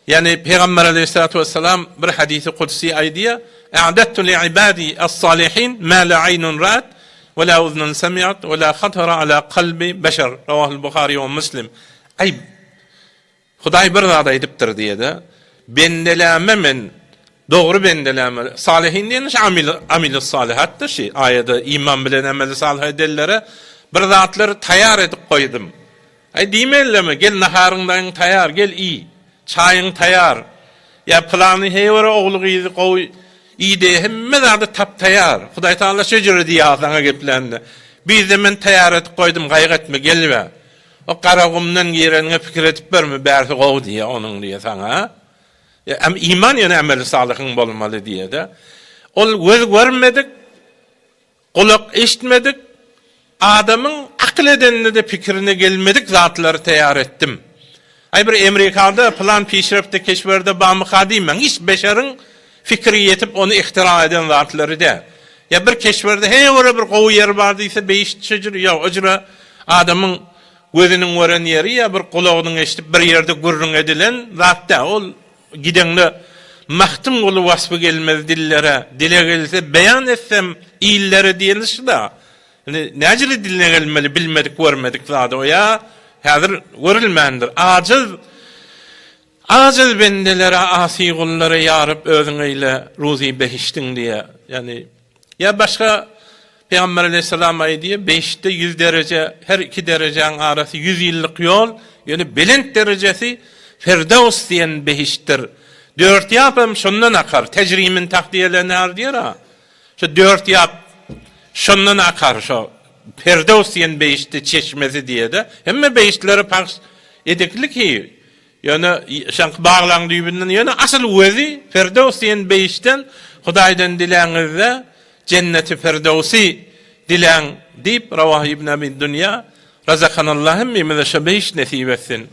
Yani Peygamber Aleyhissalatu vesselam bir hadisi kudsi aydiye "A'dattu li'ibadi as-salihin ma la aynun ra'at ve la uznun sami'at ve la khatara ala kalbi beşer." Ravahul Buhari ve Müslim. Ay Hudaý bir zat aýdypdyr diýede. Bendeleme men doğru bendeleme. Salihin diýeniş amil salihatdır şey. Ayada iman bilen amel salih edellere bir zatlar taýýar edip goýdum. Ay diýmelleme gel naharyndan taýýar gel iyi. Çayın taýýar. Ya plany heýwara oglugy gowy ide hemme zady tap taýýar. Hudaý Taala şeýle diýär sana geplendi. Bizde men taýýar edip goýdum gaýgatma gelme. O qaragymdan ýerine pikir etip berme bärsi gowy diýär onuň diýär sana. Ya iman ýene amel salihin bolmaly diýär de. Ol göz görmedik, kulak eşitmedik, adamın akıl edenine de fikrine gelmedik zatları taýýar etdim. Ay bir Amerikada plan pişiripde keşferde bamı kadiymen, hiç beşerin fikri yetip onu ihtira eden zatları de. Ya bir keşferde hey ora bir gowy yer bardıysa beýiş çyjyr, ya ojra adamın gözünün gören yeri ya bir kulagynyň eşitip bir yerde gurrun edilen zatda ol gidenle mahtum olu vasfı gelmez dillere, dile gelse beyan etsem iyilleri diýeniş da. Näjili diline gelmeli bilmedik, görmedik zady o ya. Häzir görülmendir. Aciz bendelere, asi kullara yarıp özüňeyle ruzi behiştin diye. Yani ya başka Peygamber Aleyhisselam aýdy, 5'te 100 derece, her 2 dereceň arasy 100 ýyllyk ýol, yani belent derecesi Firdevs diýen behiştir. 4 ýapam şondan akar, tecrimin takdiyelenär diýer ha. Şu 4 ýap şondan akar şu Firdevs diýen beýişde çeşmesi diýe de. Hemme beýişleri pak edikli ki, yani şank baglaň düýbinden yani asıl wezi Firdevs diýen beýişden Hudaýdan diläňizde cenneti Firdevsi diläň diýip Rawah ibn Abi Dunya razaqanallahu min şebeýiş nesip etsin.